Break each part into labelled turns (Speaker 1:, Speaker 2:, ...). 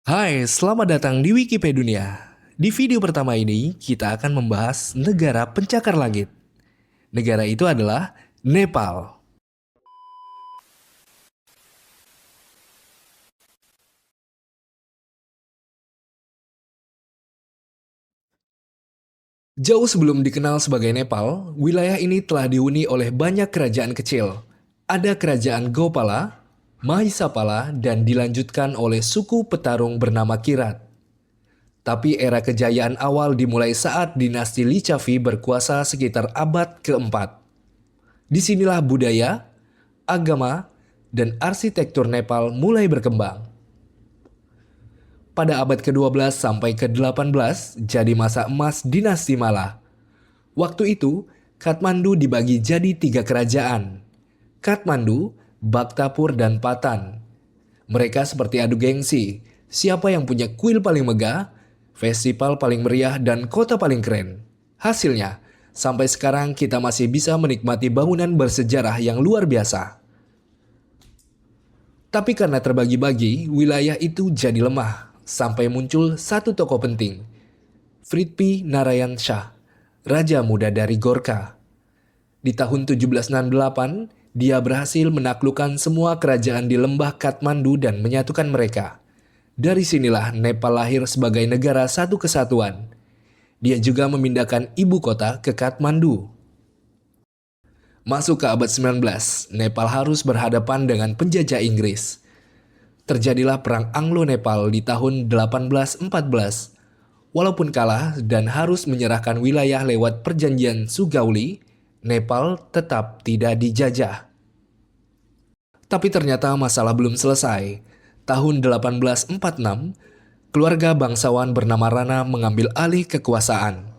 Speaker 1: Hai, selamat datang di Wikipedia. Di video pertama ini, kita akan membahas negara pencakar langit. Negara itu adalah Nepal. Jauh sebelum dikenal sebagai Nepal, wilayah ini telah dihuni oleh banyak kerajaan kecil. Ada kerajaan Gopala, Mahisapala, dan dilanjutkan oleh suku petarung bernama Kirat. Tapi era kejayaan awal dimulai saat dinasti Lichavi berkuasa sekitar abad keempat. Disinilah budaya, agama, dan arsitektur Nepal mulai berkembang. Pada abad ke-12 sampai ke-18 jadi masa emas dinasti Mala. Waktu itu, Kathmandu dibagi jadi 3 kerajaan. Kathmandu, Bhaktapur, dan Patan. Mereka seperti adu gengsi, siapa yang punya kuil paling megah, festival paling meriah, dan kota paling keren. Hasilnya, sampai sekarang kita masih bisa menikmati bangunan bersejarah yang luar biasa. Tapi karena terbagi-bagi, wilayah itu jadi lemah, sampai muncul satu tokoh penting, Prithvi Narayan Shah, Raja Muda dari Gorkha. Di tahun 1768, dia berhasil menaklukkan semua kerajaan di lembah Kathmandu dan menyatukan mereka. Dari sinilah Nepal lahir sebagai negara satu kesatuan. Dia juga memindahkan ibu kota ke Kathmandu. Masuk ke abad 19, Nepal harus berhadapan dengan penjajah Inggris. Terjadilah Perang Anglo-Nepal di tahun 1814. Walaupun kalah dan harus menyerahkan wilayah lewat perjanjian Sugauli, Nepal tetap tidak dijajah. Tapi ternyata masalah belum selesai. Tahun 1846, keluarga bangsawan bernama Rana mengambil alih kekuasaan.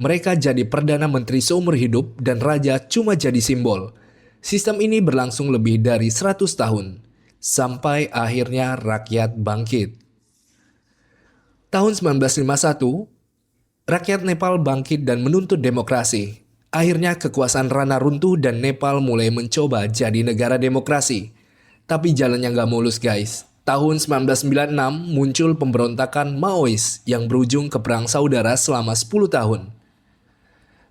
Speaker 1: Mereka jadi Perdana Menteri seumur hidup dan Raja cuma jadi simbol. Sistem ini berlangsung lebih dari 100 tahun, sampai akhirnya rakyat bangkit. Tahun 1951, rakyat Nepal bangkit dan menuntut demokrasi. Akhirnya kekuasaan Rana runtuh dan Nepal mulai mencoba jadi negara demokrasi. Tapi jalannya nggak mulus guys. Tahun 1996 muncul pemberontakan Maois yang berujung ke perang saudara selama 10 tahun.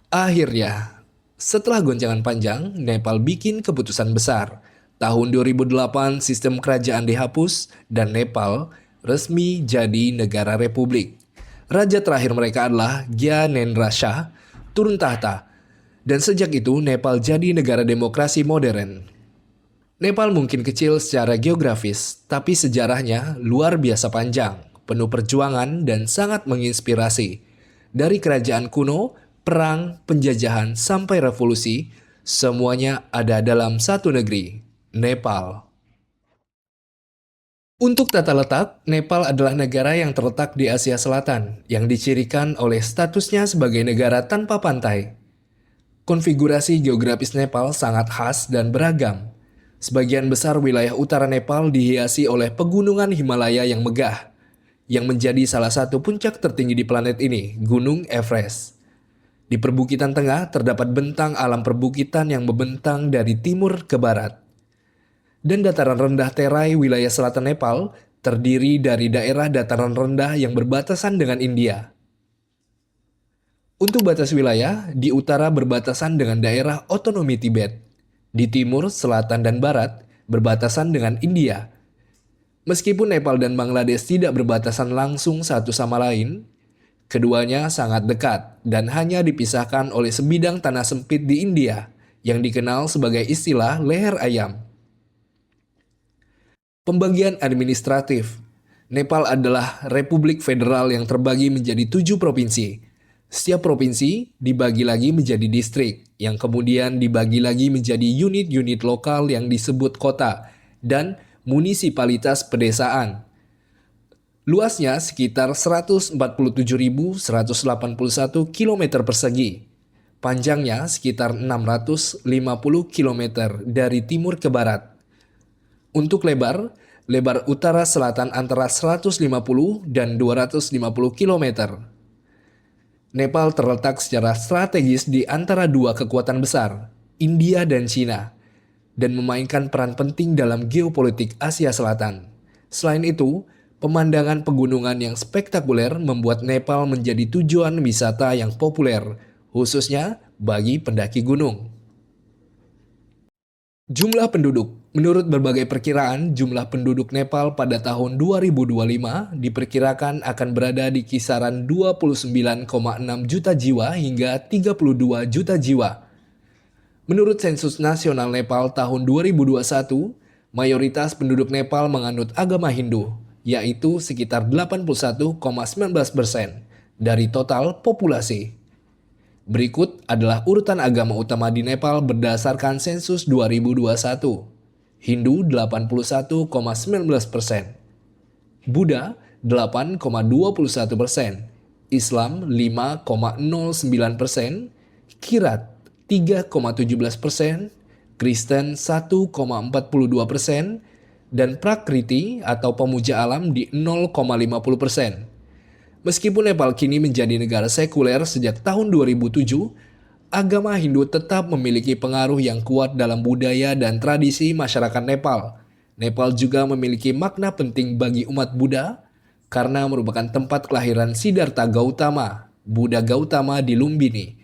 Speaker 1: Akhirnya, setelah goncangan panjang, Nepal bikin keputusan besar. Tahun 2008 sistem kerajaan dihapus dan Nepal resmi jadi negara republik. Raja terakhir mereka adalah Gyanendra Shah, turun tahta. Dan sejak itu Nepal jadi negara demokrasi modern. Nepal mungkin kecil secara geografis, tapi sejarahnya luar biasa panjang, penuh perjuangan dan sangat menginspirasi. Dari kerajaan kuno, perang, penjajahan, sampai revolusi, semuanya ada dalam satu negeri, Nepal. Untuk tata letak, Nepal adalah negara yang terletak di Asia Selatan, yang dicirikan oleh statusnya sebagai negara tanpa pantai. Konfigurasi geografis Nepal sangat khas dan beragam. Sebagian besar wilayah utara Nepal dihiasi oleh pegunungan Himalaya yang megah, yang menjadi salah satu puncak tertinggi di planet ini, Gunung Everest. Di perbukitan tengah terdapat bentang alam perbukitan yang membentang dari timur ke barat. Dan dataran rendah Terai wilayah selatan Nepal terdiri dari daerah dataran rendah yang berbatasan dengan India. Untuk batas wilayah, di utara berbatasan dengan daerah otonomi Tibet. Di timur, selatan, dan barat berbatasan dengan India. Meskipun Nepal dan Bangladesh tidak berbatasan langsung satu sama lain, keduanya sangat dekat dan hanya dipisahkan oleh sebidang tanah sempit di India yang dikenal sebagai istilah leher ayam. Pembagian administratif. Nepal adalah republik federal yang terbagi menjadi 7 provinsi. Setiap provinsi dibagi lagi menjadi distrik, yang kemudian dibagi lagi menjadi unit-unit lokal yang disebut kota, dan munisipalitas pedesaan. Luasnya sekitar 147.181 km persegi. Panjangnya sekitar 650 km dari timur ke barat. Untuk lebar utara selatan antara 150 dan 250 km. Nepal terletak secara strategis di antara dua kekuatan besar, India dan China, dan memainkan peran penting dalam geopolitik Asia Selatan. Selain itu, Pemandangan pegunungan yang spektakuler membuat Nepal menjadi tujuan wisata yang populer, khususnya bagi pendaki gunung. Jumlah penduduk. Menurut berbagai perkiraan, jumlah penduduk Nepal pada tahun 2025 diperkirakan akan berada di kisaran 29,6 juta jiwa hingga 32 juta jiwa. Menurut Sensus Nasional Nepal tahun 2021, mayoritas penduduk Nepal menganut agama Hindu, yaitu sekitar 81,19% dari total populasi. Berikut adalah urutan agama utama di Nepal berdasarkan sensus 2021. Hindu 81,19%, Buddha 8,21%, Islam 5,09%, Kirat 3,17%, Kristen 1,42%, dan Prakriti atau pemuja alam di 0,50%. Meskipun Nepal kini menjadi negara sekuler sejak tahun 2007, agama Hindu tetap memiliki pengaruh yang kuat dalam budaya dan tradisi masyarakat Nepal. Nepal juga memiliki makna penting bagi umat Buddha karena merupakan tempat kelahiran Siddhartha Gautama, Buddha Gautama di Lumbini.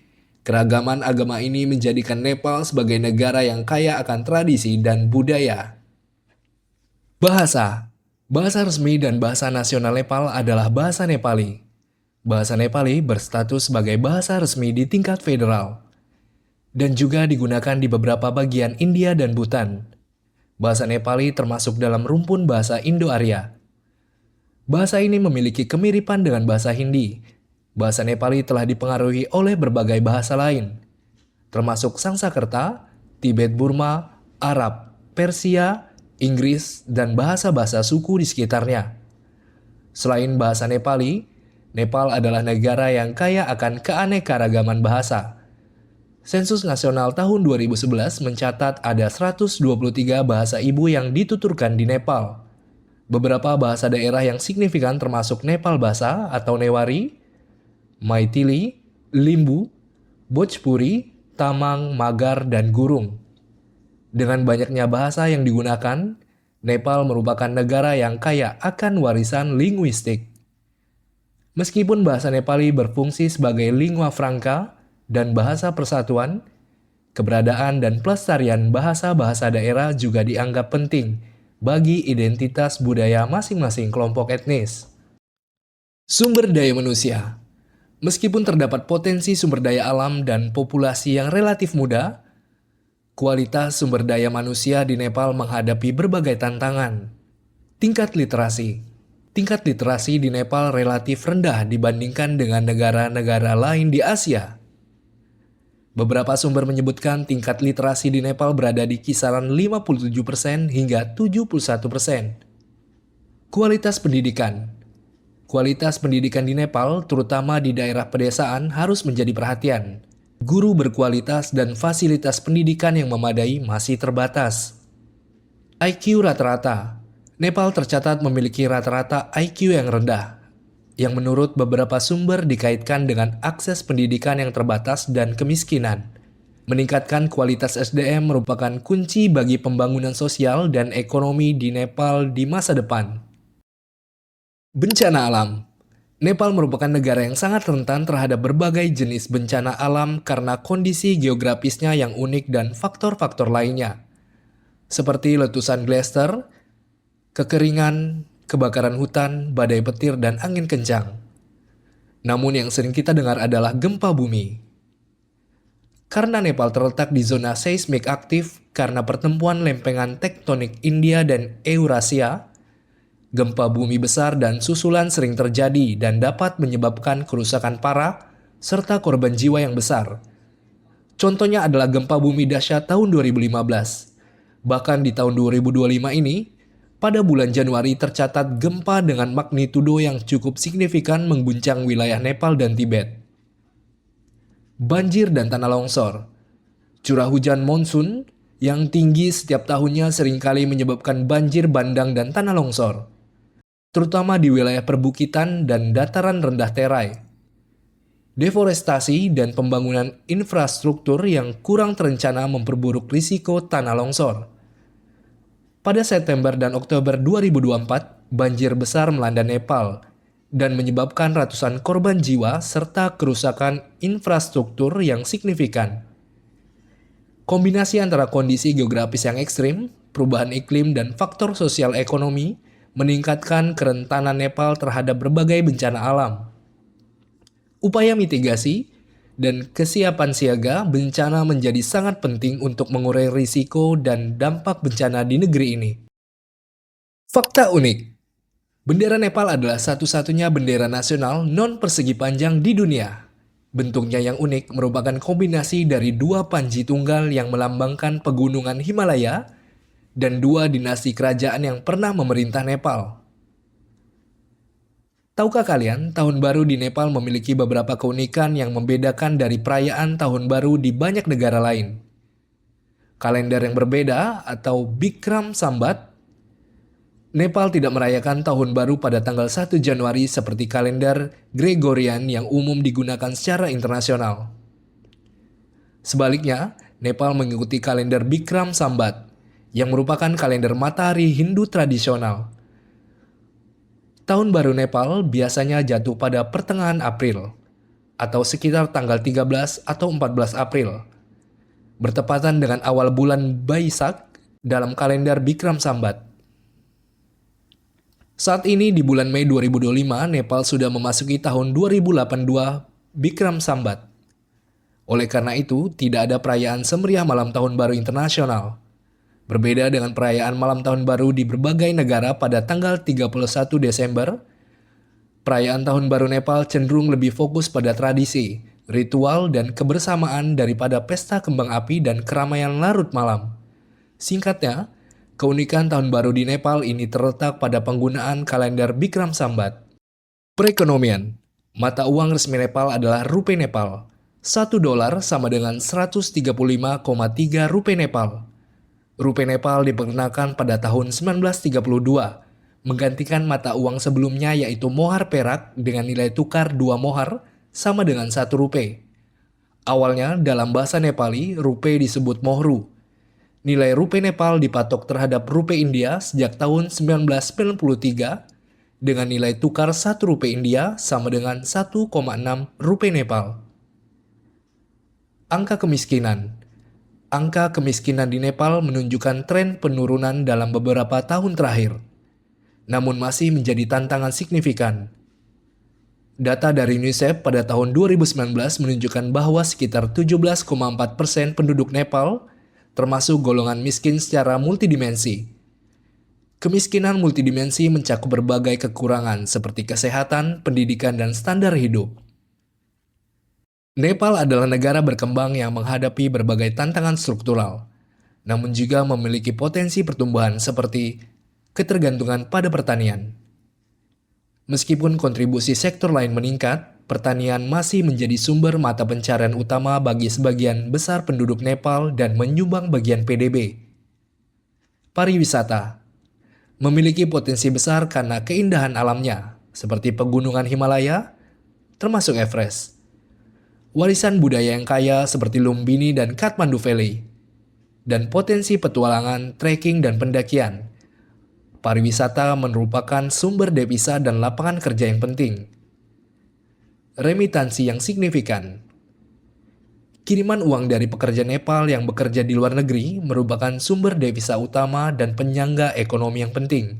Speaker 1: Keragaman agama ini menjadikan Nepal sebagai negara yang kaya akan tradisi dan budaya. Bahasa. Bahasa resmi dan bahasa nasional Nepal adalah bahasa Nepali. Bahasa Nepali berstatus sebagai bahasa resmi di tingkat federal dan juga digunakan di beberapa bagian India dan Bhutan. Bahasa Nepali termasuk dalam rumpun bahasa Indo-Arya. Bahasa ini memiliki kemiripan dengan bahasa Hindi. Bahasa Nepali telah dipengaruhi oleh berbagai bahasa lain, termasuk Sanskerta, Tibet-Burma, Arab, Persia, Inggris, dan bahasa-bahasa suku di sekitarnya. Selain bahasa Nepali, Nepal adalah negara yang kaya akan keanekaragaman bahasa. Sensus Nasional tahun 2011 mencatat ada 123 bahasa ibu yang dituturkan di Nepal. Beberapa bahasa daerah yang signifikan termasuk Nepal Bahasa atau Newari, Maithili, Limbu, Bhojpuri, Tamang, Magar, dan Gurung. Dengan banyaknya bahasa yang digunakan, Nepal merupakan negara yang kaya akan warisan linguistik. Meskipun bahasa Nepali berfungsi sebagai lingua franca dan bahasa persatuan, keberadaan dan pelestarian bahasa-bahasa daerah juga dianggap penting bagi identitas budaya masing-masing kelompok etnis. Sumber daya manusia. Meskipun terdapat potensi sumber daya alam dan populasi yang relatif muda, kualitas sumber daya manusia di Nepal menghadapi berbagai tantangan. Tingkat literasi. Tingkat literasi di Nepal relatif rendah dibandingkan dengan negara-negara lain di Asia. Beberapa sumber menyebutkan tingkat literasi di Nepal berada di kisaran 57% hingga 71%. Kualitas pendidikan. Kualitas pendidikan di Nepal, terutama di daerah pedesaan, harus menjadi perhatian. Guru berkualitas dan fasilitas pendidikan yang memadai masih terbatas. IQ rata-rata. Nepal tercatat memiliki rata-rata IQ yang rendah, yang menurut beberapa sumber dikaitkan dengan akses pendidikan yang terbatas dan kemiskinan. Meningkatkan kualitas SDM merupakan kunci bagi pembangunan sosial dan ekonomi di Nepal di masa depan. Bencana alam. Nepal merupakan negara yang sangat rentan terhadap berbagai jenis bencana alam karena kondisi geografisnya yang unik dan faktor-faktor lainnya, seperti letusan glacier, kekeringan, kebakaran hutan, badai petir, dan angin kencang. Namun yang sering kita dengar adalah gempa bumi. Karena Nepal terletak di zona seismik aktif karena pertemuan lempengan tektonik India dan Eurasia, gempa bumi besar dan susulan sering terjadi dan dapat menyebabkan kerusakan parah serta korban jiwa yang besar. Contohnya adalah gempa bumi dahsyat tahun 2015. Bahkan di tahun 2025 ini, pada bulan Januari tercatat gempa dengan magnitudo yang cukup signifikan mengguncang wilayah Nepal dan Tibet. Banjir dan tanah longsor. Curah hujan monsun yang tinggi setiap tahunnya seringkali menyebabkan banjir bandang dan tanah longsor, terutama di wilayah perbukitan dan dataran rendah terai. Deforestasi dan pembangunan infrastruktur yang kurang terencana memperburuk risiko tanah longsor. Pada September dan Oktober 2024, banjir besar melanda Nepal dan menyebabkan ratusan korban jiwa serta kerusakan infrastruktur yang signifikan. Kombinasi antara kondisi geografis yang ekstrim, perubahan iklim, dan faktor sosial ekonomi meningkatkan kerentanan Nepal terhadap berbagai bencana alam. Upaya mitigasi dan kesiapan siaga bencana menjadi sangat penting untuk mengurai risiko dan dampak bencana di negeri ini. Fakta unik. Bendera Nepal adalah satu-satunya bendera nasional non-persegi panjang di dunia. Bentuknya yang unik merupakan kombinasi dari dua panji tunggal yang melambangkan pegunungan Himalaya dan dua dinasti kerajaan yang pernah memerintah Nepal. Tahukah kalian, Tahun Baru di Nepal memiliki beberapa keunikan yang membedakan dari perayaan Tahun Baru di banyak negara lain. Kalender yang berbeda atau Bikram Sambat. Nepal tidak merayakan Tahun Baru pada tanggal 1 Januari seperti kalender Gregorian yang umum digunakan secara internasional. Sebaliknya, Nepal mengikuti kalender Bikram Sambat, yang merupakan kalender matahari Hindu tradisional. Tahun Baru Nepal biasanya jatuh pada pertengahan April, atau sekitar tanggal 13 atau 14 April, bertepatan dengan awal bulan Baisak dalam kalender Bikram Sambat. Saat ini di bulan Mei 2025, Nepal sudah memasuki tahun 2082 Bikram Sambat. Oleh karena itu, tidak ada perayaan semeriah Malam Tahun Baru Internasional. Berbeda dengan perayaan Malam Tahun Baru di berbagai negara pada tanggal 31 Desember, perayaan Tahun Baru Nepal cenderung lebih fokus pada tradisi, ritual, dan kebersamaan daripada pesta kembang api dan keramaian larut malam. Singkatnya, keunikan Tahun Baru di Nepal ini terletak pada penggunaan kalender Bikram Sambat. Perekonomian. Mata uang resmi Nepal adalah Rupiah Nepal. 1 dolar sama dengan 135,3 Rupiah Nepal. Rupiah Nepal diperkenalkan pada tahun 1932, menggantikan mata uang sebelumnya yaitu mohar perak dengan nilai tukar 2 mohar sama dengan 1 rupiah. Awalnya dalam bahasa Nepali, rupiah disebut mohru. Nilai rupiah Nepal dipatok terhadap rupiah India sejak tahun 1993 dengan nilai tukar 1 rupiah India sama dengan 1,6 rupiah Nepal. Angka kemiskinan. Angka kemiskinan di Nepal menunjukkan tren penurunan dalam beberapa tahun terakhir, namun masih menjadi tantangan signifikan. Data dari UNICEF pada tahun 2019 menunjukkan bahwa sekitar 17,4% penduduk Nepal termasuk golongan miskin secara multidimensi. Kemiskinan multidimensi mencakup berbagai kekurangan seperti kesehatan, pendidikan, dan standar hidup. Nepal adalah negara berkembang yang menghadapi berbagai tantangan struktural, namun juga memiliki potensi pertumbuhan seperti ketergantungan pada pertanian. Meskipun kontribusi sektor lain meningkat, pertanian masih menjadi sumber mata pencarian utama bagi sebagian besar penduduk Nepal dan menyumbang bagian PDB. Pariwisata memiliki potensi besar karena keindahan alamnya, seperti pegunungan Himalaya, termasuk Everest, warisan budaya yang kaya seperti Lumbini dan Kathmandu Valley, dan potensi petualangan, trekking, dan pendakian. Pariwisata merupakan sumber devisa dan lapangan kerja yang penting. Remitansi yang signifikan. Kiriman uang dari pekerja Nepal yang bekerja di luar negeri merupakan sumber devisa utama dan penyangga ekonomi yang penting.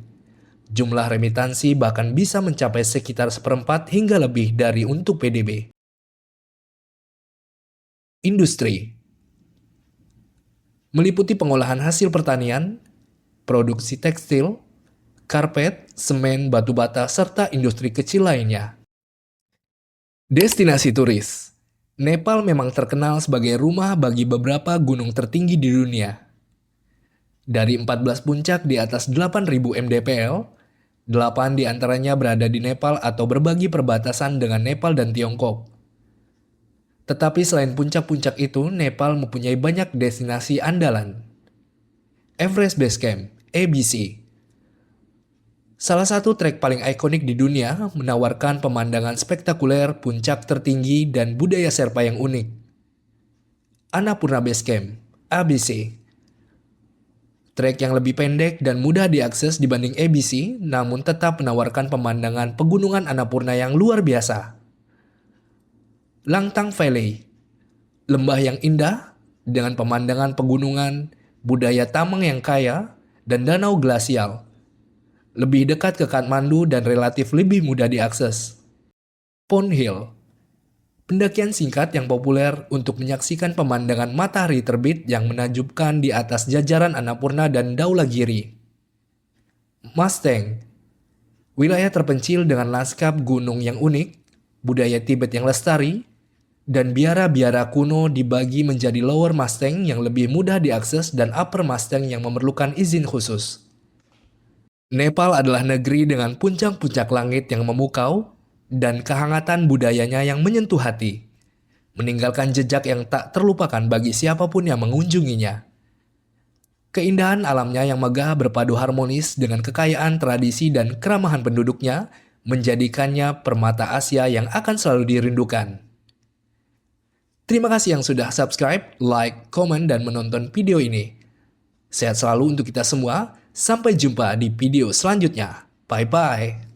Speaker 1: Jumlah remitansi bahkan bisa mencapai sekitar 1/4 hingga lebih dari untuk PDB. Industri meliputi pengolahan hasil pertanian, produksi tekstil, karpet, semen, batu bata, serta industri kecil lainnya. Destinasi turis. Nepal memang terkenal sebagai rumah bagi beberapa gunung tertinggi di dunia. Dari 14 puncak di atas 8.000 mdpl, 8 di antaranya berada di Nepal atau berbagi perbatasan dengan Nepal dan Tiongkok. Tetapi selain puncak-puncak itu, Nepal mempunyai banyak destinasi andalan. Everest Base Camp, ABC. Salah satu trek paling ikonik di dunia, menawarkan pemandangan spektakuler, puncak tertinggi, dan budaya Sherpa yang unik. Annapurna Base Camp, ABC. Trek yang lebih pendek dan mudah diakses dibanding ABC, namun tetap menawarkan pemandangan pegunungan Annapurna yang luar biasa. Langtang Valley, lembah yang indah dengan pemandangan pegunungan, budaya tamang yang kaya, dan danau glasial. Lebih dekat ke Kathmandu dan relatif lebih mudah diakses. Pond Hill, pendakian singkat yang populer untuk menyaksikan pemandangan matahari terbit yang menakjubkan di atas jajaran Annapurna dan Dhaulagiri. Mustang, wilayah terpencil dengan lanskap gunung yang unik, budaya Tibet yang lestari, dan biara-biara kuno dibagi menjadi Lower Mustang yang lebih mudah diakses dan Upper Mustang yang memerlukan izin khusus. Nepal adalah negeri dengan puncak-puncak langit yang memukau, dan kehangatan budayanya yang menyentuh hati, meninggalkan jejak yang tak terlupakan bagi siapapun yang mengunjunginya. Keindahan alamnya yang megah berpadu harmonis dengan kekayaan tradisi dan keramahan penduduknya menjadikannya permata Asia yang akan selalu dirindukan. Terima kasih yang sudah subscribe, like, komen, dan menonton video ini. Sehat selalu untuk kita semua, sampai jumpa di video selanjutnya. Bye-bye.